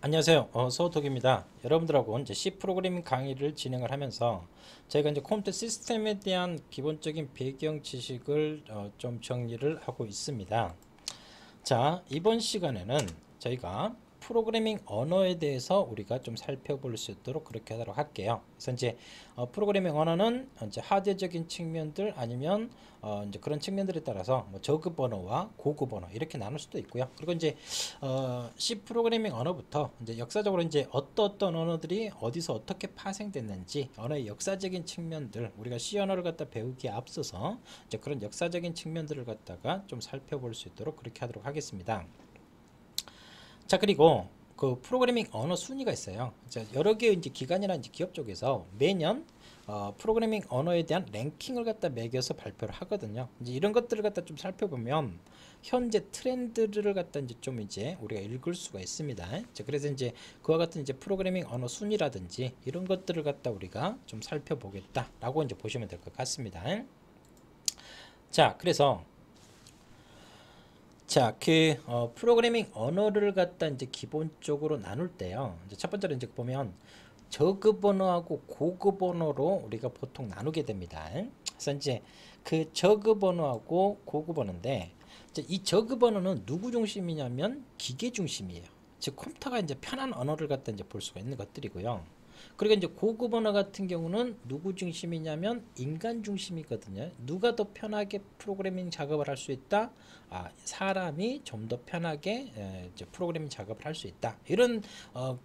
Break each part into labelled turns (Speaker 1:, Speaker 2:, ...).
Speaker 1: 안녕하세요. 서호톡입니다. 여러분들하고 이제 C 프로그래밍 강의를 진행을 하면서 저희가 이제 컴퓨터 시스템에 대한 기본적인 배경 지식을 좀 정리를 하고 있습니다. 자, 이번 시간에는 저희가 프로그래밍 언어에 대해서 우리가 좀 살펴볼 수 있도록 그렇게 하도록 할게요. 그래서 이제 프로그래밍 언어는 이제 하드적인 측면들 아니면 이제 그런 측면들에 따라서 뭐 저급 언어와 고급 언어 이렇게 나눌 수도 있고요. 그리고 이제 C 프로그래밍 언어부터 이제 역사적으로 이제 어떤 언어들이 어디서 어떻게 파생됐는지 언어의 역사적인 측면들 우리가 C 언어를 갖다 배우기에 앞서서 이제 그런 역사적인 측면들을 갖다가 좀 살펴볼 수 있도록 그렇게 하도록 하겠습니다. 자, 그리고 그 프로그래밍 언어 순위가 있어요. 자, 여러 개의 이제 기관이나 이제 기업 쪽에서 매년 프로그래밍 언어에 대한 랭킹을 갖다 매겨서 발표를 하거든요. 이제 이런 것들을 갖다 좀 살펴보면 현재 트렌드를 갖다 이제 좀 이제 우리가 읽을 수가 있습니다. 자, 그래서 이제 그와 같은 이제 프로그래밍 언어 순위라든지 이런 것들을 갖다 우리가 좀 살펴보겠다라고 이제 보시면 될 것 같습니다. 자, 그래서 자, 프로그래밍 언어를 갖다 이제 기본적으로 나눌 때요. 이제 첫 번째로 이제 보면 저급 언어하고 고급 언어로 우리가 보통 나누게 됩니다. 그래서 이제 그 저급 언어하고 고급 언어인데 이제 이 저급 언어는 누구 중심이냐면 기계 중심이에요. 즉 컴퓨터가 이제 편한 언어를 갖다 이제 볼 수가 있는 것들이고요. 그리고 이제 고급 언어 같은 경우는 누구 중심이냐면 인간 중심이거든요. 누가 더 편하게 프로그래밍 작업을 할 수 있다? 사람이 좀 더 편하게 이제 프로그래밍 작업을 할 수 있다. 이런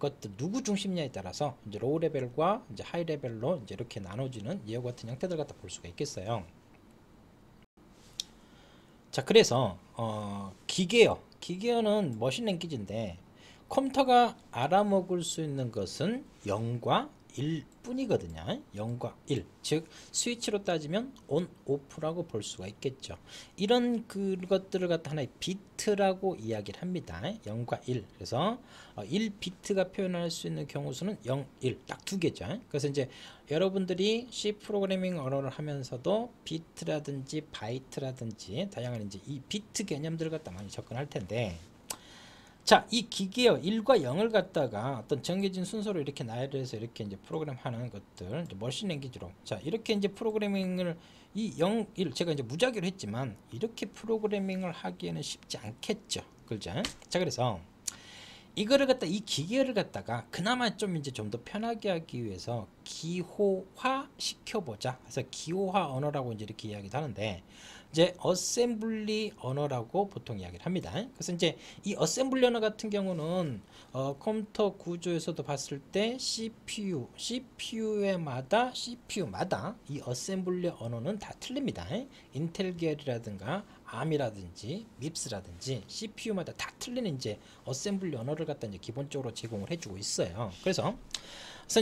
Speaker 1: 것들 누구 중심이냐에 따라서 이제 로우 레벨과 이제 하이 레벨로 이제 이렇게 나눠지는 이와 같은 형태들 갖다 볼 수가 있겠어요. 자, 그래서 기계어, 기계어는 머신 랭귀지인데 컴퓨터가 알아먹을 수 있는 것은 0과 1 뿐이거든요. 0과 1. 즉 스위치로 따지면 온, 오프라고 볼 수가 있겠죠. 이런 그것들을 갖다 하나의 비트라고 이야기를 합니다. 0과 1. 그래서 1비트가 표현할 수 있는 경우 수는 0, 1. 딱 두 개죠. 그래서 이제 여러분들이 C 프로그래밍 언어를 하면서도 비트라든지 바이트라든지 다양한 이제 이 비트 개념들을 갖다 많이 접근할 텐데 자, 이 기계어 1과 0을 갖다가 어떤 정해진 순서로 이렇게 나열해서 이렇게 이제 프로그램 하는 것들, 이제 머신 랭귀지로. 자, 이렇게 이제 프로그래밍을 이 0, 1, 제가 이제 무작위로 했지만, 이렇게 프로그래밍을 하기에는 쉽지 않겠죠. 그죠? 자, 그래서 이거를 갖다 이 기계를 갖다가 그나마 좀 이제 좀 더 편하게 하기 위해서 기호화 시켜보자. 그래서 기호화 언어라고 이제 이렇게 이야기도 하는데 이제 어셈블리 언어라고 보통 이야기를 합니다. 그래서 이제 이 어셈블리 언어 같은 경우는 컴퓨터 구조에서도 봤을 때 CPU마다 이 어셈블리 언어는 다 틀립니다. 인텔 계열이라든가 암이라든지 밉스라든지 CPU마다 다 틀리는 이제 어셈블리 언어를 갖다 이제 기본적으로 제공을 해주고 있어요. 그래서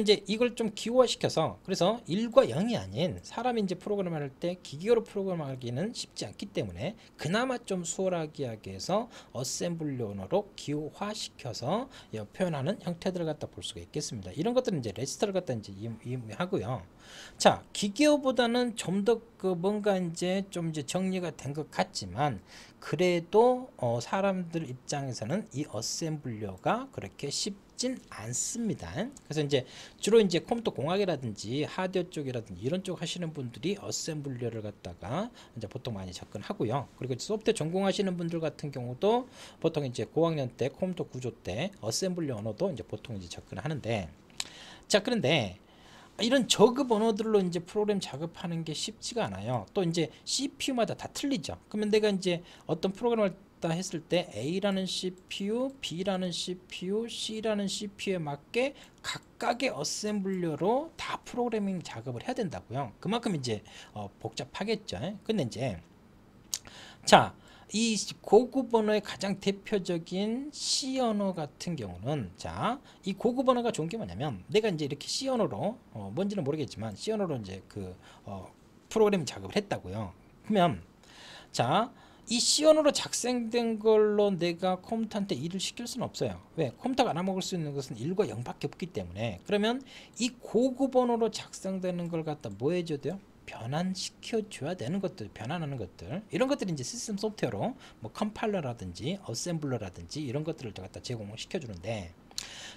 Speaker 1: 이제 이걸 좀 기호화시켜서 그래서 1과 0이 아닌 사람이 이제 프로그램을 할 때 기계로 프로그램하기는 쉽지 않기 때문에 그나마 좀 수월하게 하기 위해서 어셈블리 언어로 기호화시켜서 표현하는 형태들을 갖다 볼 수가 있겠습니다. 이런 것들은 이제 레지스터를 갖다 이제 의미하고요. 자, 기계어보다는 좀 더 그 뭔가 이제 좀 이제 정리가 된 것 같지만 그래도 사람들 입장에서는 이 어셈블리어가 그렇게 쉽진 않습니다. 그래서 이제 주로 이제 컴퓨터 공학이라든지 하드웨어 쪽이라든지 이런 쪽 하시는 분들이 어셈블리어를 갖다가 이제 보통 많이 접근하고요. 그리고 소프트웨어 전공하시는 분들 같은 경우도 보통 이제 고학년 때 컴퓨터 구조 때 어셈블리 언어도 이제 보통 이제 접근하는데 자, 그런데 이런 저급 언어들로 이제 프로그램 작업하는 게 쉽지가 않아요. 또 이제 CPU마다 다 틀리죠. 그러면 내가 이제 어떤 프로그램을 다 했을 때 A라는 CPU, B라는 CPU, C라는 CPU에 맞게 각각의 어셈블러로 다 프로그래밍 작업을 해야 된다고요. 그만큼 이제 복잡하겠죠. 근데 이제 자, 이 고급 언어의 가장 대표적인 C 언어 같은 경우는 자, 이 고급 언어가 좋은 게 뭐냐면 내가 이제 이렇게 C 언어로 뭔지는 모르겠지만 C 언어로 이제 프로그램 작업을 했다고요. 그러면 자, 이 C 언어로 작성된 걸로 내가 컴퓨터한테 일을 시킬 수는 없어요. 왜? 컴퓨터가 알아먹을 수 있는 것은 1과 0밖에 없기 때문에 그러면 이 고급 언어로 작성되는 걸 갖다 뭐 해줘야 돼요? 변환시켜 줘야 되는 것들, 변환하는 것들, 이런 것들이 이제 시스템 소프트웨어로 뭐 컴파일러라든지 어셈블러라든지 이런 것들을 갖다 제공을 시켜 주는데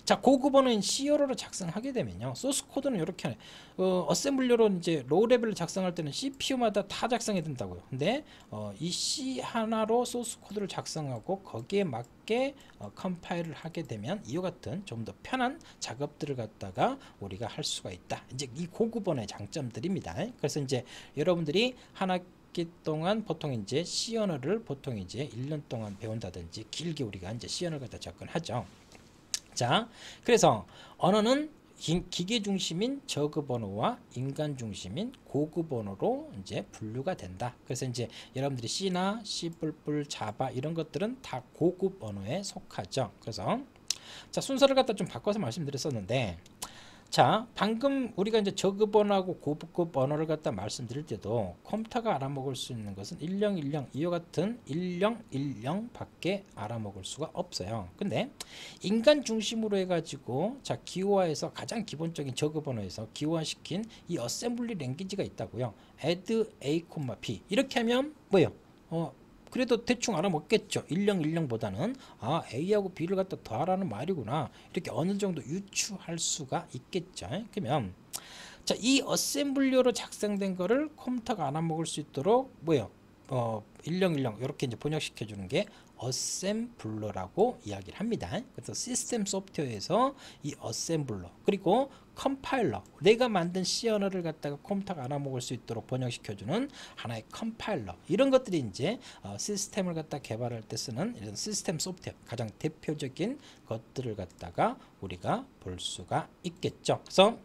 Speaker 1: 자, 고급 언어인 C어로 작성하게 되면요, 소스 코드는 이렇게 어셈블리로 이제 로우 레벨을 작성할 때는 CPU마다 다 작성이 된다고요. 근데 이 C 하나로 소스 코드를 작성하고 거기에 맞게 컴파일을 하게 되면 이와 같은 좀 더 편한 작업들을 갖다가 우리가 할 수가 있다. 이제 이 고급 언어의 장점들입니다. 그래서 이제 여러분들이 한 학기 동안 보통 이제 C 언어를 보통 이제 1년 동안 배운다든지 길게 우리가 이제 C 언어를 갖다 접근하죠. 자, 그래서 언어는 기계 중심인 저급 언어와 인간 중심인 고급 언어로 이제 분류가 된다. 그래서 이제 여러분들이 C나 C++, 자바 이런 것들은 다 고급 언어에 속하죠. 그래서 자, 순서를 갖다 좀 바꿔서 말씀드렸었는데, 자, 방금 우리가 이제 저급 언어하고 고급 언어를 갖다 말씀드릴 때도 컴퓨터가 알아먹을 수 있는 것은 1010 이와 같은 1010 밖에 알아먹을 수가 없어요. 근데 인간 중심으로 해가지고 자, 기호화해서 가장 기본적인 저급 언어에서 기호화시킨 이 어셈블리 랭귀지가 있다고요. add a, p 이렇게 하면 뭐예요? 그래도 대충 알아먹겠죠. 1010보다는 아, A하고 B를 갖다 더하라는 말이구나, 이렇게 어느 정도 유추할 수가 있겠죠. 그러면 자, 이 어셈블리어로 작성된 거를 컴퓨터가 알아먹을 수 있도록 뭐예요? 1010 이렇게 이제 번역시켜 주는 게 어셈블러라고 이야기를 합니다. 그래서 시스템 소프트웨어에서 이 어셈블러 그리고 컴파일러, 내가 만든 C 언어를 갖다가 컴퓨터가 알아먹을 수 있도록 번역시켜주는 하나의 컴파일러, 이런 것들이 이제 시스템을 갖다 개발할 때 쓰는 이런 시스템 소프트웨어 가장 대표적인 것들을 갖다가 우리가 볼 수가 있겠죠. 그래서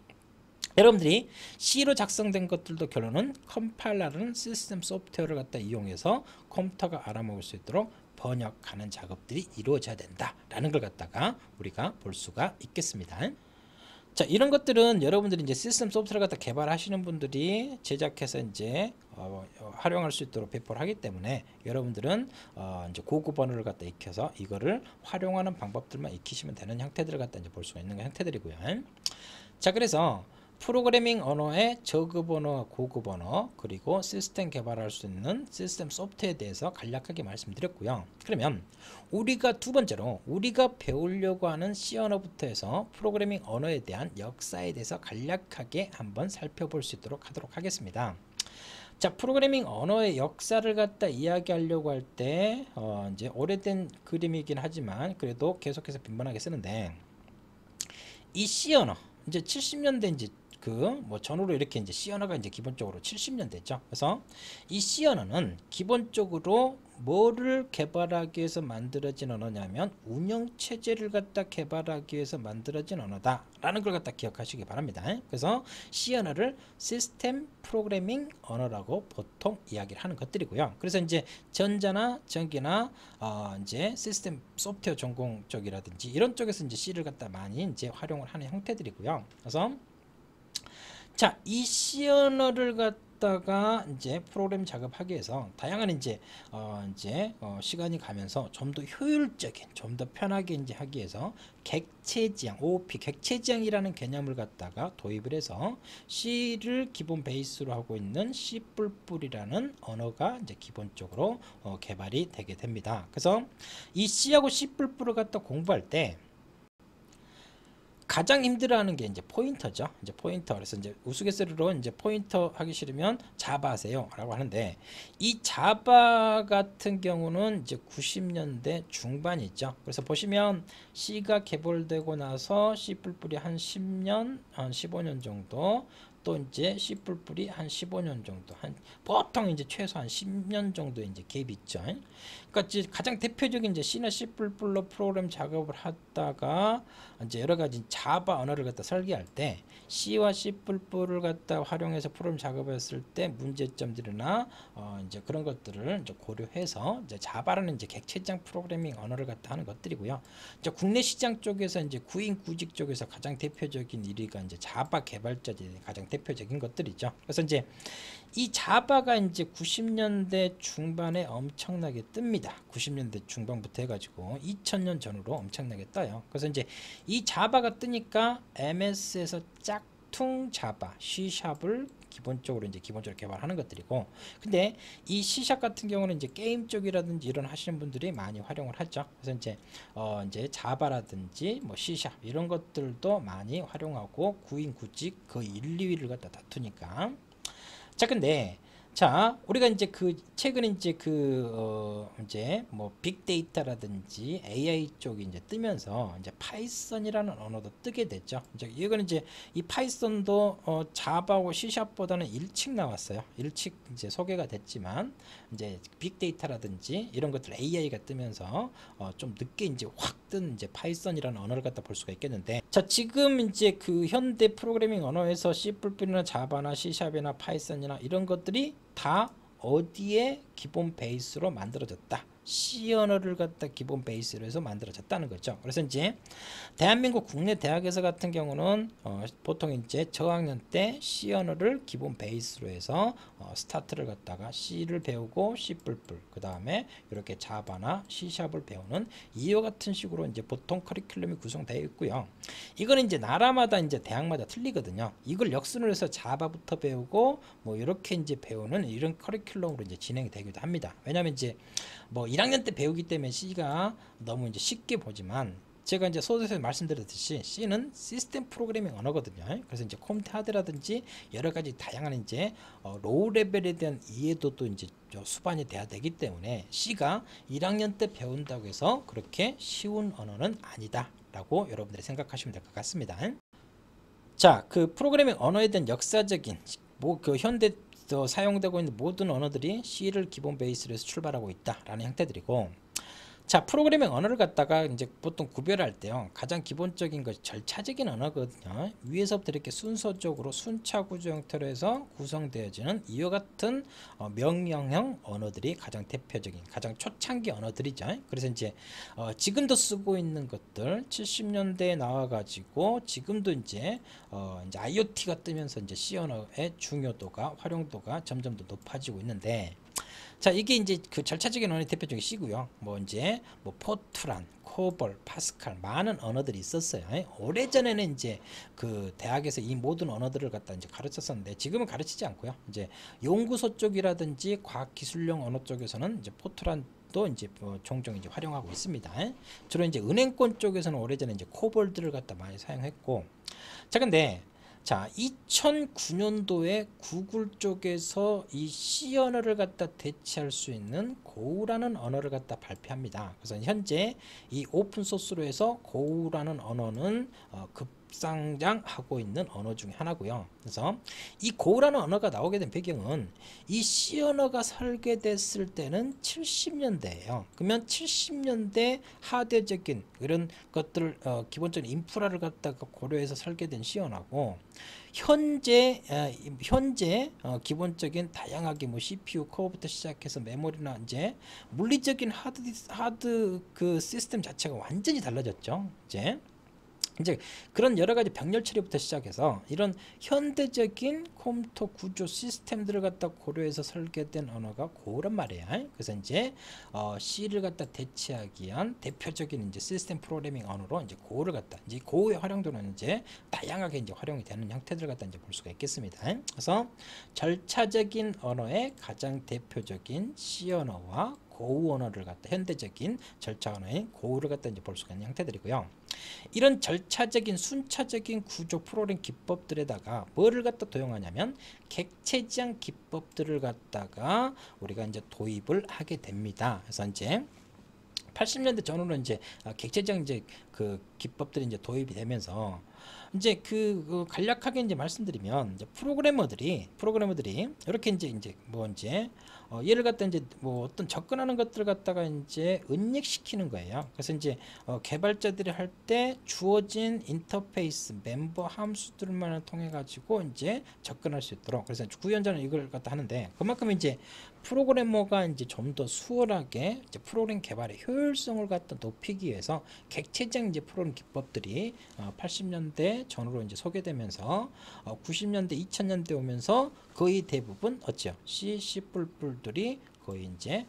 Speaker 1: 여러분들이 C로 작성된 것들도 결론은 컴파일러라는 시스템 소프트웨어를 갖다 이용해서 컴퓨터가 알아먹을 수 있도록 번역하는 작업들이 이루어져야 된다라는 걸 갖다가 우리가 볼 수가 있겠습니다. 자, 이런 것들은 여러분들이 이제 시스템 소프트웨어를 갖다 개발하시는 분들이 제작해서 이제 활용할 수 있도록 배포를 하기 때문에 여러분들은 이제 고급 언어를 갖다 익혀서 이거를 활용하는 방법들만 익히시면 되는 형태들을 갖다 이제 볼 수가 있는 형태들이고요. 자, 그래서 프로그래밍 언어의 저급 언어, 고급 언어, 그리고 시스템 개발할 수 있는 시스템 소프트웨어에 대해서 간략하게 말씀드렸고요. 그러면 우리가 두 번째로 우리가 배우려고 하는 C 언어부터 해서 프로그래밍 언어에 대한 역사에 대해서 간략하게 한번 살펴볼 수 있도록 하도록 하겠습니다. 자, 프로그래밍 언어의 역사를 갖다 이야기하려고 할 때 이제 오래된 그림이긴 하지만 그래도 계속해서 빈번하게 쓰는데, 이 C 언어 이제 70년대 이제 뭐 전후로 이렇게 이제 C 언어가 이제 기본적으로 70년대죠. 그래서 이 C 언어는 기본적으로 뭐를 개발하기 위해서 만들어진 언어냐면 운영 체제를 갖다 개발하기 위해서 만들어진 언어다라는 걸 갖다 기억하시기 바랍니다. 그래서 C 언어를 시스템 프로그래밍 언어라고 보통 이야기를 하는 것들이고요. 그래서 이제 전자나 전기나 이제 시스템 소프트웨어 전공 쪽이라든지 이런 쪽에서 이제 C를 갖다 많이 이제 활용을 하는 형태들이고요. 그래서 자, 이 C 언어를 갖다가 이제 프로그램 작업하기 위해서 다양한 이제 시간이 가면서 좀 더 효율적인, 좀 더 편하게 이제 하기 위해서 객체지향, OOP, 객체지향이라는 개념을 갖다가 도입을 해서 C를 기본 베이스로 하고 있는 C++이라는 언어가 이제 기본적으로 개발이 되게 됩니다. 그래서 이 C하고 C++를 갖다 공부할 때 가장 힘들어하는 게 이제 포인터죠. 이제 포인터. 그래서 이제 우스갯소리로 이제 포인터 하기 싫으면 자바 하세요라고 하는데, 이 자바 같은 경우는 이제 90년대 중반이죠. 그래서 보시면 C가 개발되고 나서 C++ 한 10년, 한 15년 정도, 또 이제 C++ 한 15년 정도, 한 보통 이제 최소 한 10년 정도 이제 갭이 있죠. 그러니까 가장 대표적인 이제 C나 C++ 프로그램 작업을 하다가 이제 여러 가지 자바 언어를 갖다 설계할 때 C와 C++를 갖다 활용해서 프로그램 작업했을 때 문제점들이나 이제 그런 것들을 이제 고려해서 이제 자바라는 이제 객체지향 프로그래밍 언어를 갖다 하는 것들이고요. 이제 국내 시장 쪽에서 이제 구인 구직 쪽에서 가장 대표적인 1위가 이제 자바 개발자들이 가장 대표적인 것들이죠. 그래서 이제 이 자바가 이제 90년대 중반에 엄청나게 뜹니다. 90년대 중반부터 해가지고 2000년 전후로 엄청나게 떠요. 그래서 이제 이 자바가 뜨니까 MS에서 짝퉁 자바, C샵을 기본적으로 개발하는 것들이고, 근데 이 C# 같은 경우는 이제 게임 쪽이라든지 이런 하시는 분들이 많이 활용을 하죠. 그래서 이제 자바라든지 뭐 C# 이런 것들도 많이 활용하고 구인구직 그 1, 2위를 갖다 다투니까. 자, 근데 자, 우리가 이제 최근에 이제 뭐 빅데이터라든지 AI 쪽이 이제 뜨면서 이제 파이썬이라는 언어도 뜨게 됐죠. 이제 이거는 이제 이 파이썬도 자바하고 C#보다는 일찍 나왔어요. 일찍 이제 소개가 됐지만 이제 빅데이터라든지 이런 것들 AI가 뜨면서 좀 늦게 이제 확 뜬 이제 파이썬이라는 언어를 갖다 볼 수가 있겠는데, 자, 지금 이제 현대 프로그래밍 언어에서 C++이나 자바나 C샵이나 파이썬이나 이런 것들이 다 어디에 기본 베이스로 만들어졌다. C 언어를 갖다 기본 베이스로 해서 만들어졌다는 거죠. 그래서 이제 대한민국 국내 대학에서 같은 경우는 보통 이제 저학년 때 C 언어를 기본 베이스로 해서 스타트를 갖다가 C를 배우고 C++, 그 다음에 이렇게 자바나 C샵을 배우는 이와 같은 식으로 이제 보통 커리큘럼이 구성되어 있고요. 이거는 이제 나라마다 이제 대학마다 틀리거든요. 이걸 역순으로 해서 자바부터 배우고 뭐 이렇게 이제 배우는 이런 커리큘럼으로 이제 진행이 되기도 합니다. 왜냐하면 이제 뭐 1학년 때 배우기 때문에 C가 너무 이제 쉽게 보지만, 제가 이제 소설에서 말씀드렸듯이 C는 시스템 프로그래밍 언어거든요. 그래서 이제 컴퓨터 하드라든지 여러 가지 다양한 이제 로우 레벨에 대한 이해도도 이제 수반이 돼야 되기 때문에 C가 1학년 때 배운다고 해서 그렇게 쉬운 언어는 아니다라고 여러분들이 생각하시면 될 것 같습니다. 자, 프로그래밍 언어에 대한 역사적인 현대 사용되고 있는 모든 언어들이 C를 기본 베이스로 해서 출발하고 있다라는 형태들이고, 자, 프로그래밍 언어를 갖다가 이제 보통 구별할 때요, 가장 기본적인 것이 절차적인 언어거든요. 위에서부터 이렇게 순서적으로 순차 구조 형태로 해서 구성되어지는 이와 같은 명령형 언어들이 가장 대표적인, 가장 초창기 언어들이죠. 그래서 이제 지금도 쓰고 있는 것들 70년대에 나와가지고 지금도 이제 IoT가 뜨면서 이제 C 언어의 중요도가, 활용도가 점점 더 높아지고 있는데, 자, 이게 이제 절차적인 언어의 대표적인 C고요. 뭐 이제 포트란, 코볼, 파스칼 많은 언어들이 있었어요. 오래전에는 이제 대학에서 이 모든 언어들을 갖다 이제 가르쳤었는데 지금은 가르치지 않고요. 이제 연구소 쪽이라든지 과학기술용 언어 쪽에서는 이제 포트란도 이제 종종 이제 활용하고 있습니다. 주로 이제 은행권 쪽에서는 오래전에 이제 코볼들을 갖다 많이 사용했고, 자, 근데 자, 2009년도에 구글 쪽에서 이 C 언어를 갖다 대체할 수 있는 고우라는 언어를 갖다 발표합니다. 그래서 현재 이 오픈 소스로 해서 고우라는 언어는 급상장하고 있는 언어 중에 하나고요. 그래서 이 고우라는 언어가 나오게 된 배경은 이 C 언어가 설계됐을 때는 70년대예요. 그러면 70년대 하드적인 이런 것들 기본적인 인프라를 갖다가 고려해서 설계된 C 언어고, 현재 기본적인 다양하게 뭐 CPU 코어부터 시작해서 메모리나 이제 물리적인 하드 시스템 자체가 완전히 달라졌죠. 이제 그런 여러 가지 병렬 처리부터 시작해서 이런 현대적인 컴퓨터 구조 시스템들을 갖다 고려해서 설계된 언어가 고우란 말이에요. 그래서 이제 C를 갖다 대체하기 위한 대표적인 이제 시스템 프로그래밍 언어로 이제 고우를 갖다, 이제 고우의 활용도는 이제 다양하게 이제 활용이 되는 형태들을 갖다 이제 볼 수가 있겠습니다. 그래서 절차적인 언어의 가장 대표적인 C 언어와 고우 언어를 갖다, 현대적인 절차 언어인 고우를 갖다 이제 볼 수가 있는 형태들이고요. 이런 절차적인 순차적인 구조 프로그램 기법들에다가 뭐를 갖다 도용하냐면 객체지향 기법들을 갖다가 우리가 이제 도입을 하게 됩니다. 그래서 이제 80년대 전후로 이제 객체지향 이제 기법들이 이제 도입이 되면서 이제 간략하게 이제 말씀드리면 이제 프로그래머들이 이렇게 이제 얘를 갖다 이제 어떤 접근하는 것들을 갖다가 이제 은닉시키는 거예요. 그래서 이제 개발자들이 할 때 주어진 인터페이스 멤버 함수들만을 통해 가지고 이제 접근할 수 있도록, 그래서 구현자는 이걸 갖다 하는데, 그만큼 이제 프로그래머가 이제 좀 더 수월하게 이제 프로그램 개발의 효율성을 갖다 높이기 위해서 객체적 이제 프로그램 기법들이 80년대 전후로 이제 소개되면서 90년대 2000년대 오면서 거의 대부분 C++들이 거의 이제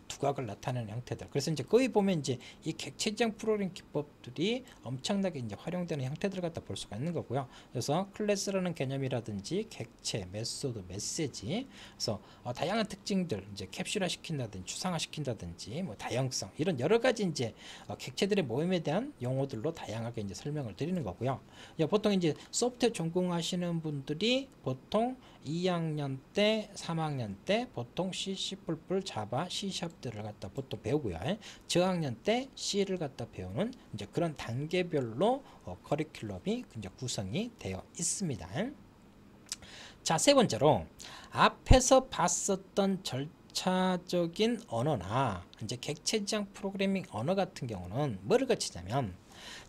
Speaker 1: 두각을 나타내는 형태들. 그래서 이제 거의 보면 이제 이 객체 지향 프로그래밍 기법들이 엄청나게 이제 활용되는 형태들을 갖다 볼 수가 있는 거고요. 그래서 클래스라는 개념이라든지 객체, 메소드, 메시지, 그래서 다양한 특징들 이제 캡슐화 시킨다든지 추상화 시킨다든지 뭐 다양성 이런 여러 가지 이제 객체들의 모임에 대한 용어들로 다양하게 이제 설명을 드리는 거고요. 보통 이제 소프트웨어 전공하시는 분들이 보통 2학년 때, 3학년 때 보통 C, C++, 자바, C샵들을 갖다 보통 배우고요. 저학년 때 C를 갖다 배우는 이제 그런 단계별로 커리큘럼이 이제 구성이 되어 있습니다. 자, 세 번째로 앞에서 봤었던 절차적인 언어나 이제 객체 지향 프로그래밍 언어 같은 경우는 뭐를 거치냐면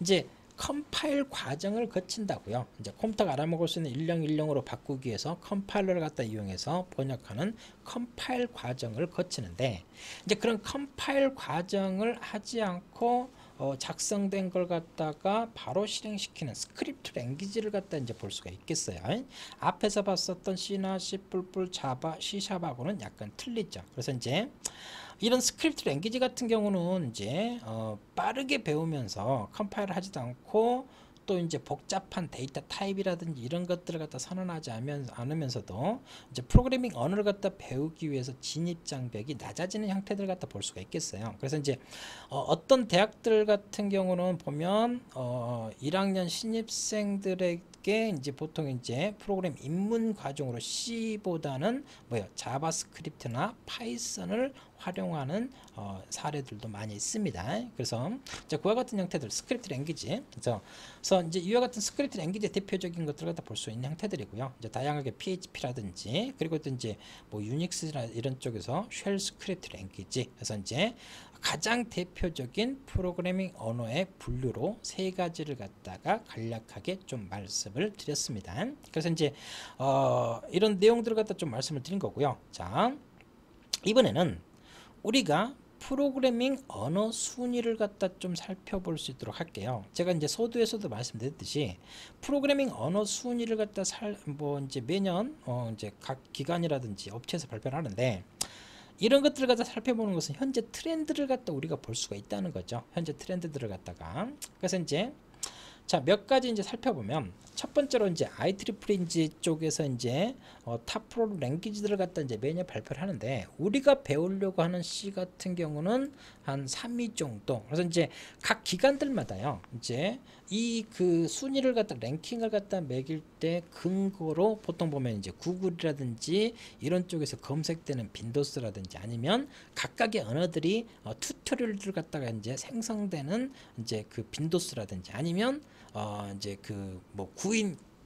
Speaker 1: 이제 컴파일 과정을 거친다고요. 이제 컴퓨터가 알아먹을 수 있는 1010으로 바꾸기 위해서 컴파일러를 갖다 이용해서 번역하는 컴파일 과정을 거치는데 이제 그런 컴파일 과정을 하지 않고 작성된 걸 갖다가 바로 실행시키는 스크립트 랭귀지를 갖다 이제 볼 수가 있겠어요. 앞에서 봤었던 C나 C++, 자바, C샵하고는 약간 틀리죠. 그래서 이제 이런 스크립트 랭귀지 같은 경우는 이제 빠르게 배우면서 컴파일을 하지도 않고 또 이제 복잡한 데이터 타입이라든지 이런 것들을 갖다 선언하지 않으면서도 이제 프로그래밍 언어를 갖다 배우기 위해서 진입 장벽이 낮아지는 형태들을 갖다 볼 수가 있겠어요. 그래서 이제 어떤 대학들 같은 경우는 보면 1학년 신입생들에게 이제 보통 이제 프로그램 입문 과정으로 C보다는 뭐요 자바스크립트나 파이썬을 활용하는 사례들도 많이 있습니다. 그래서 이제 그와 같은 형태들 스크립트 랭귀지 그래서 이제 이와 같은 스크립트 랭귀지의 대표적인 것들을 갖다 볼 수 있는 형태들이고요. 이제 다양하게 PHP라든지 그리고 또 이제 뭐 유닉스나 이런 쪽에서 쉘 스크립트 랭귀지 그래서 이제 가장 대표적인 프로그래밍 언어의 분류로 세 가지를 갖다가 간략하게 좀 말씀을 드렸습니다. 그래서 이제 이런 내용들을 갖다 좀 말씀을 드린 거고요. 자, 이번에는 우리가 프로그래밍 언어 순위를 갖다 좀 살펴볼 수 있도록 할게요. 제가 이제 서두에서도 말씀드렸듯이 프로그래밍 언어 순위를 갖다 뭐 이제 매년 이제 각 기관이라든지 업체에서 발표를 하는데 이런 것들을 갖다 살펴보는 것은 현재 트렌드를 갖다 우리가 볼 수가 있다는 거죠. 현재 트렌드들을 갖다가 그래서 이제 자, 몇 가지 이제 살펴보면 첫 번째로 이제 IEEE 쪽에서 이제 탑 프로 랭귀지들을 갖다 이제 매년 발표를 하는데 우리가 배우려고 하는 C 같은 경우는 한 3위 정도. 그래서 이제 각 기관들마다요. 이제 이 그 순위를 갖다 랭킹을 갖다 매길 때 근거로 보통 보면 이제 구글이라든지 이런 쪽에서 검색되는 빈도수라든지 아니면 각각의 언어들이 튜토리얼들 갖다가 이제 생성되는 이제 그 빈도수라든지 아니면 이제 그 뭐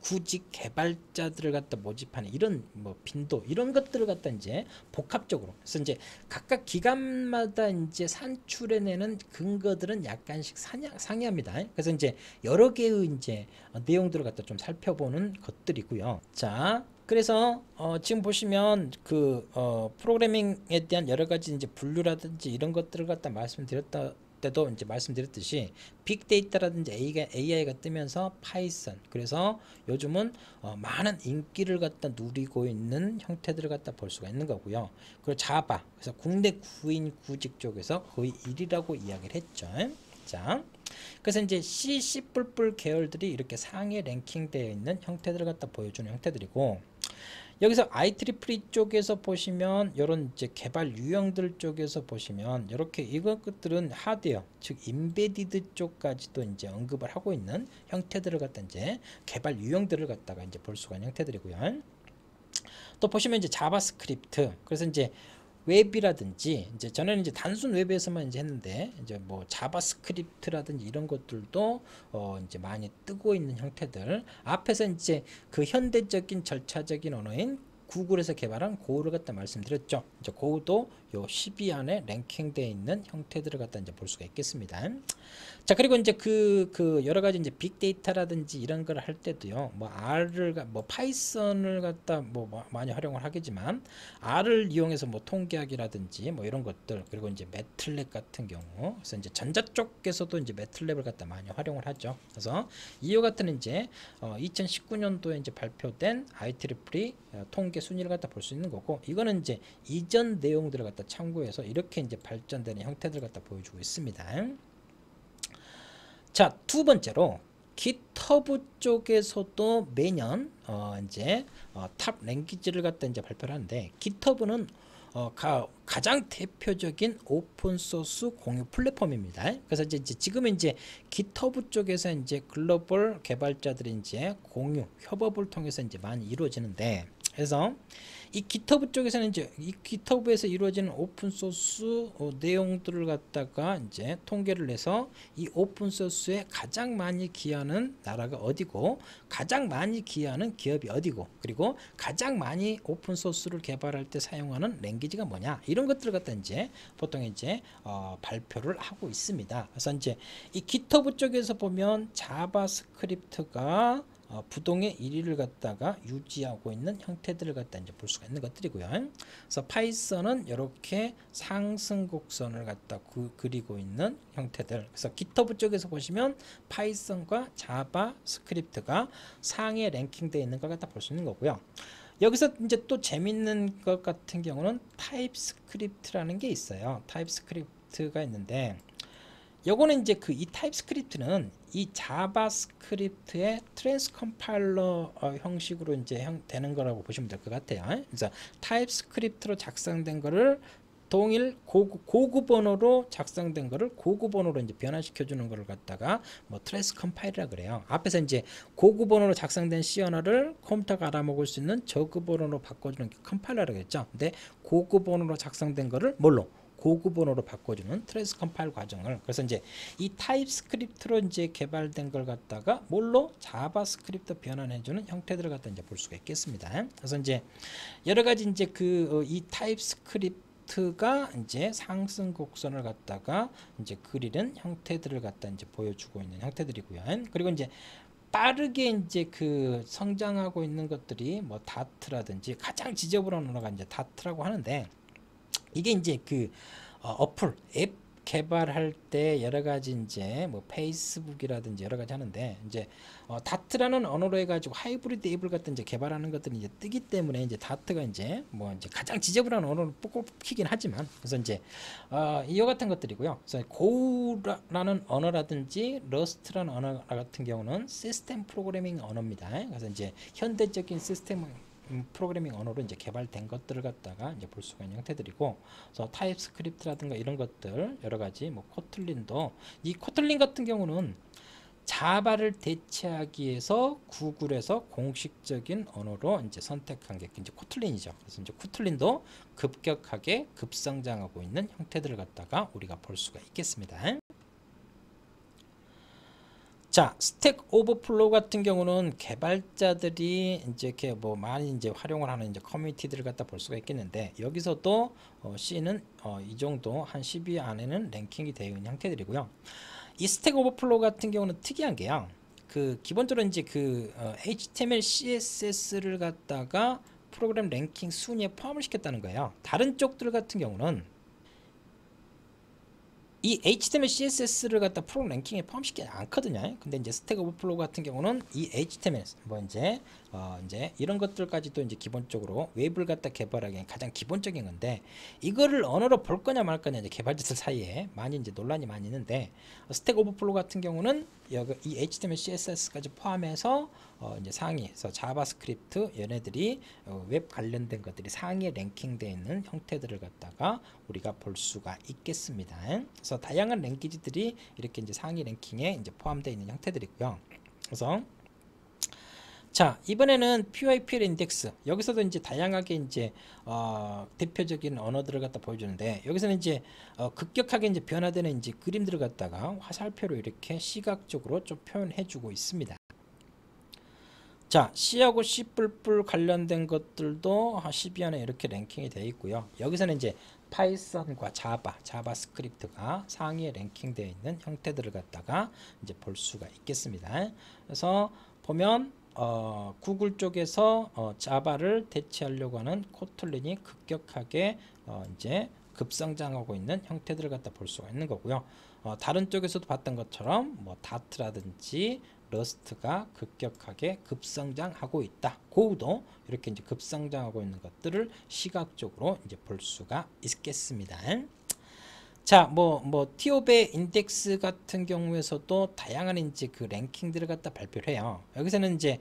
Speaker 1: 구직 개발자들을 갖다 모집하는 이런 뭐 빈도 이런 것들을 갖다 이제 복합적으로 그래서 이제 각각 기관마다 이제 산출해내는 근거들은 약간씩 상이합니다. 그래서 이제 여러 개의 이제 내용들을 갖다 좀 살펴보는 것들이고요. 자. 그래서 지금 보시면 그 프로그래밍에 대한 여러 가지 이제 분류라든지 이런 것들을 갖다 말씀드렸다 때도 이제 말씀드렸듯이 빅데이터라든지 AI가 뜨면서 파이썬 그래서 요즘은 많은 인기를 갖다 누리고 있는 형태들을 갖다 볼 수가 있는 거고요. 그리고 자바 그래서 국내 구인 구직 쪽에서 거의 1위라고 이야기를 했죠. 자, 그래서 이제 C, C++ 계열들이 이렇게 상위 랭킹되어 있는 형태들을 갖다 보여주는 형태들이고 여기서 IEEE 쪽에서 보시면 이런 이제 개발 유형들 쪽에서 보시면 이렇게 이것들은 하드웨어 즉 인베디드 쪽까지도 이제 언급을 하고 있는 형태들을 갖다 이제 개발 유형들을 갖다가 이제 볼 수가 있는 형태들이고요. 또 보시면 이제 자바스크립트 그래서 이제 웹이라든지 이제 전에는 이제 단순 웹에서만 이제 했는데 이제 뭐 자바스크립트라든지 이런 것들도 이제 많이 뜨고 있는 형태들 앞에서 이제 그 현대적인 절차적인 언어인 구글에서 개발한 고우를 갖다 말씀드렸죠. 이제 고우도 요 10위 안에 랭킹되어 있는 형태들을 갖다 이제 볼 수가 있겠습니다. 자, 그리고 이제 그 여러 가지 이제 빅데이터라든지 이런 걸 할 때도요. 뭐 뭐 파이썬을 갖다 뭐 많이 활용을 하겠지만 R을 이용해서 뭐 통계학이라든지 뭐 이런 것들 그리고 이제 매틀랩 같은 경우 그래서 이제 전자 쪽에서도 이제 매틀랩을 갖다 많이 활용을 하죠. 그래서 이와 같은 이제 2019년도에 이제 발표된 IEEE 통계 순위를 갖다 볼 수 있는 거고 이거는 이제 이전 내용들을 갖다 갖다 참고해서 이렇게 이제 발전되는 형태들 갖다 보여주고 있습니다. 자, 두 번째로 GitHub 쪽에서도 매년 이제 탑 랭귀지를 갖다 이제 발표를 하는데, GitHub는 가장 대표적인 오픈소스 공유 플랫폼입니다. 그래서 이제 지금은 이제 GitHub 쪽에서 이제 글로벌 개발자들이 이제 공유 협업을 통해서 이제 많이 이루어지는데, 그래서 이 GitHub 쪽에서는 이제 이 GitHub에서 이루어지는 오픈소스 내용들을 갖다가 이제 통계를 내서 이 오픈소스에 가장 많이 기여하는 나라가 어디고, 가장 많이 기여하는 기업이 어디고, 그리고 가장 많이 오픈소스를 개발할 때 사용하는 랭귀지가 뭐냐, 이런 것들을 갖다 이제 보통 이제 발표를 하고 있습니다. 그래서 이제 이 GitHub 쪽에서 보면 자바스크립트가 부동의 1위를 갖다가 유지하고 있는 형태들을 갖다 이제 볼 수가 있는 것들이고요. 그래서 파이썬은 이렇게 상승 곡선을 갖다 그리고 있는 형태들. 그래서 GitHub 쪽에서 보시면 파이썬과 자바스크립트가 상위에 랭킹되어 있는 걸 갖다 볼 수 있는 거고요. 여기서 이제 또 재밌는 것 같은 경우는 타입스크립트라는 게 있어요. 타입스크립트가 있는데, 요거는 이제 이 타입스크립트는 이 자바스크립트의 트랜스 컴파일러 형식으로 이제 되는 거라고 보시면 될 것 같아요. 그래서 타입스크립트로 작성된 거를 동일 고급 언어로 작성된 거를 고급 언어로 이제 변화시켜 주는 거를 갖다가 뭐 트랜스 컴파일이라 그래요. 앞에서 이제 고급 언어로 작성된 C 언어를 컴퓨터가 알아먹을 수 있는 저급 언어로 바꿔주는 게 컴파일러라고 했죠. 근데 고급 언어로 작성된 거를 뭘로? 고급 언어로 바꿔주는 트랜스 컴파일 과정을, 그래서 이제 이 타입스크립트로 이제 개발된 걸 갖다가 뭘로? 자바스크립트 변환해주는 형태들을 갖다 이제 볼 수가 있겠습니다. 그래서 이제 여러 가지 이제 이 타입스크립트가 이제 상승 곡선을 갖다가 이제 그리는 형태들을 갖다 이제 보여주고 있는 형태들이고요. 그리고 이제 빠르게 이제 성장하고 있는 것들이 뭐 다트라든지, 가장 지저분한 언어가 이제 다트라고 하는데, 이게 이제 어플 앱 개발할 때 여러 가지 이제 뭐 페이스북이라든지 여러 가지 하는데, 이제 다트라는 언어로 해가지고 하이브리드 앱을 갖다 이제 개발하는 것들이 이제 뜨기 때문에, 이제 다트가 이제 뭐 이제 가장 지저분한 언어로 뽑히긴 하지만, 그래서 이제 이와 같은 것들이고요. 그래서 고라는 언어라든지 러스트라는 언어 같은 경우는 시스템 프로그래밍 언어입니다. 그래서 이제 현대적인 시스템 프로그래밍 언어로 이제 개발된 것들을 갖다가 이제 볼 수가 있는 형태들이고, 그래서 타입스크립트라든가 이런 것들 여러 가지, 뭐 코틀린도, 이 코틀린 같은 경우는 자바를 대체하기 위해서 구글에서 공식적인 언어로 이제 선택한 게 이제 코틀린이죠. 그래서 이제 코틀린도 급격하게 급성장하고 있는 형태들을 갖다가 우리가 볼 수가 있겠습니다. 자, 스택 오버플로우 같은 경우는 개발자들이 이제 이렇게 뭐 많이 이제 활용을 하는 이제 커뮤니티들을 갖다 볼 수가 있겠는데, 여기서도 C는 이 정도 한 10위 안에는 랭킹이 되어 있는 형태들이고요. 이 스택 오버플로우 같은 경우는 특이한 게요. 기본적으로 이제 HTML, CSS를 갖다가 프로그램 랭킹 순위에 포함을 시켰다는 거예요. 다른 쪽들 같은 경우는 이 HTML, CSS를 갖다 프로그램 랭킹에 포함시키지 않거든요. 근데 이제 스택 오버플로우 같은 경우는 이 HTML, 뭐 이제 이런 것들까지도 이제 기본적으로 웹을 갖다 개발하기엔 가장 기본적인 건데, 이거를 언어로 볼 거냐 말 거냐 이제 개발자들 사이에 많이 이제 논란이 많이 있는데, 스택 오버플로우 같은 경우는 이 HTML, CSS까지 포함해서 이제 상위에서 자바스크립트 얘네들이 웹 관련된 것들이 상위에 랭킹되어 있는 형태들을 갖다가 우리가 볼 수가 있겠습니다. 그래서 다양한 랭귀지들이 이렇게 이제 상위 랭킹에 이제 포함되어 있는 형태들이고요. 그래서 자, 이번에는 PyPL 인덱스, 여기서도 이제 다양하게 이제 대표적인 언어들을 갖다 보여주는데, 여기서는 이제 급격하게 이제 변화되는 이제 그림들을 갖다가 화살표로 이렇게 시각적으로 좀 표현해주고 있습니다. 자, C하고 C++ 관련된 것들도 10위 안에 이렇게 랭킹이 되어 있고요. 여기서는 이제 파이썬과 자바스크립트가 상위에 랭킹되어 있는 형태들을 갖다가 이제 볼 수가 있겠습니다. 그래서 보면 구글 쪽에서 자바를 대체하려고 하는 코틀린이 급격하게 이제 급성장하고 있는 형태들을 갖다 볼 수가 있는 거고요. 다른 쪽에서도 봤던 것처럼 뭐 다트라든지 러스트가 급격하게 급성장하고 있다. 고우도 이렇게 이제 급성장하고 있는 것들을 시각적으로 이제 볼 수가 있겠습니다. 자, 티오베 인덱스 같은 경우에서도 다양한 이제 그 랭킹들을 갖다 발표를 해요. 여기서는 이제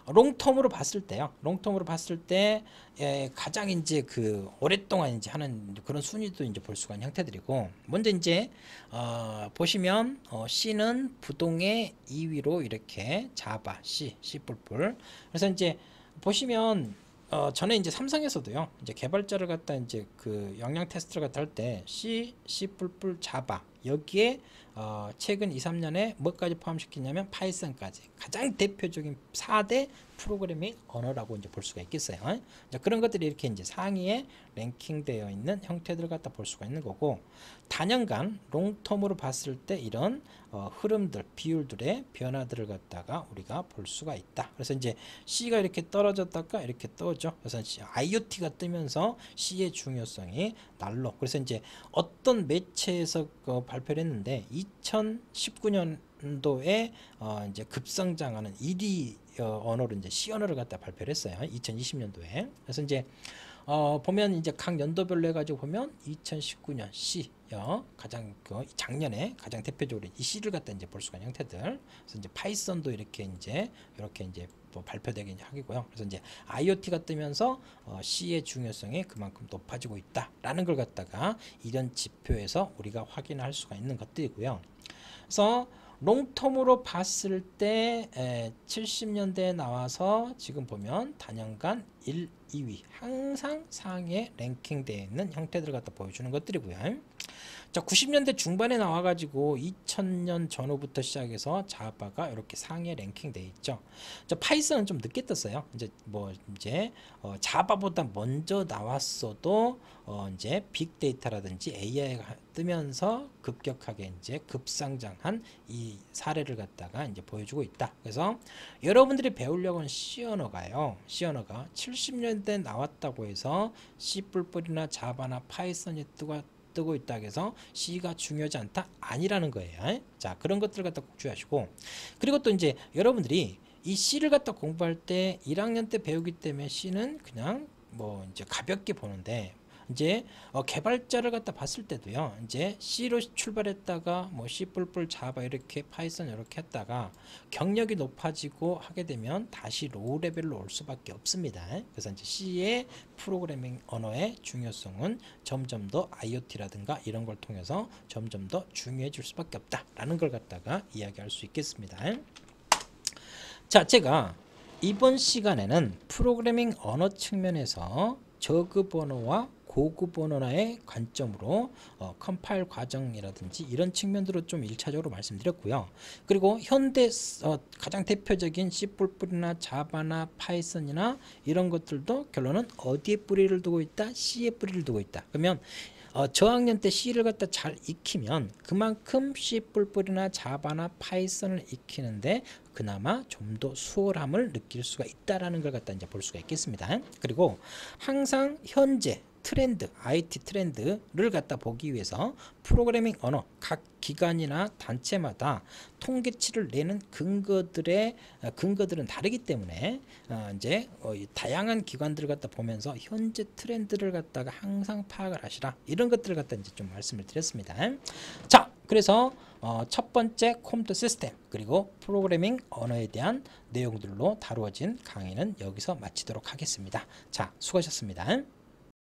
Speaker 1: 롱텀으로 봤을 때요. 롱텀으로 봤을 때 가장 이제 그 오랫동안 이제 하는 그런 순위도 이제 볼 수가 있는 형태들이고, 먼저 이제 보시면 C는 부동의 2위로 이렇게 자바 C 뿔뿔. 그래서 이제 보시면 전에 이제 삼성에서도요, 이제 개발자를 갖다 이제 그 역량 테스트를 갖다 할 때 C 뿔뿔 자바 여기에 최근 2, 3년에 뭐까지 포함시키냐면 파이썬까지 가장 대표적인 4대 프로그래밍 언어라고 이제 볼 수가 있겠어요. 자, 그런 것들이 이렇게 이제 상위에 랭킹되어 있는 형태들을 갖다 볼 수가 있는 거고, 단연간 롱텀으로 봤을 때 이런 흐름들, 비율들의 변화들을 갖다가 우리가 볼 수가 있다. 그래서 이제 C가 이렇게 떨어졌다가 이렇게 떠오죠. 그래서 IoT가 뜨면서 C의 중요성이 날로. 그래서 이제 어떤 매체에서 발표를 했는데 2019년도에 이제 급성장하는 1위 언어로 이제 C 언어를 갖다 발표를 했어요. 2020년도에. 그래서 이제 보면 이제 각 연도별로 해가지고 보면 2019년 C 가장 작년에 가장 대표적으로 이 C를 갖다 이제 볼 수가 있는 형태들. 그래서 이제 파이썬도 이렇게 이제 발표되긴 하고요. 그래서 이제 IoT가 뜨면서 C의 중요성이 그만큼 높아지고 있다라는 걸 갖다가 이런 지표에서 우리가 확인할 수가 있는 것들이고요. 그래서 롱텀으로 봤을 때 70년대에 나와서 지금 보면 단연간 1, 2위 항상 상위에 랭킹되어 있는 형태들을 갖다 보여주는 것들이고요. 자, 90년대 중반에 나와가지고 2000년 전후부터 시작해서 자바가 이렇게 상위에 랭킹되어 있죠. 자, 파이썬은 좀 늦게 떴어요. 이제 자바보다 먼저 나왔어도 이제 빅데이터라든지 AI가 뜨면서 급격하게 이제 급상장한 이 사례를 갖다가 이제 보여주고 있다. 그래서 여러분들이 배우려고 하는 C 언어가요. C 언어가 70년대 나왔다고 해서 C 뿔뿔이나 자바나 파이썬이 뜨고 있다 해서 C가 중요하지 않다? 아니라는 거예요. 자, 그런 것들을 갖다 꼭 주의하시고, 그리고 또 이제 여러분들이 이 C를 갖다 공부할 때 1학년 때 배우기 때문에 C는 그냥 이제 가볍게 보는데, 이제 개발자를 갖다 봤을 때도요, 이제 C로 출발했다가 C 뿔뿔 자바 이렇게 파이썬 이렇게 했다가 경력이 높아지고 하게 되면 다시 로우 레벨로 올 수밖에 없습니다. 그래서 이제 C의 프로그래밍 언어의 중요성은 점점 더 IoT라든가 이런 걸 통해서 점점 더 중요해질 수밖에 없다라는 걸 갖다가 이야기할 수 있겠습니다. 자, 제가 이번 시간에는 프로그래밍 언어 측면에서 저급 언어와 고급 언어의 관점으로 컴파일 과정이라든지 이런 측면들을 좀 1차적으로 말씀드렸고요. 그리고 현대 가장 대표적인 C 뿔뿔이나 자바나 파이썬이나 이런 것들도 결론은 어디에 뿌리를 두고 있다? C에 뿌리를 두고 있다. 그러면 저학년 때 C를 갖다 잘 익히면 그만큼 C 뿔뿔이나 자바나 파이썬을 익히는데 그나마 좀 더 수월함을 느낄 수가 있다라는 걸 갖다 이제 볼 수가 있겠습니다. 그리고 항상 현재 트렌드, IT 트렌드를 갖다 보기 위해서 프로그래밍 언어 각 기관이나 단체마다 통계치를 내는 근거들은 다르기 때문에 이제 다양한 기관들을 갖다 보면서 현재 트렌드를 갖다가 항상 파악을 하시라, 이런 것들을 갖다 이제 좀 말씀을 드렸습니다. 자, 그래서 첫 번째 컴퓨터 시스템 그리고 프로그래밍 언어에 대한 내용들로 다루어진 강의는 여기서 마치도록 하겠습니다. 자, 수고하셨습니다.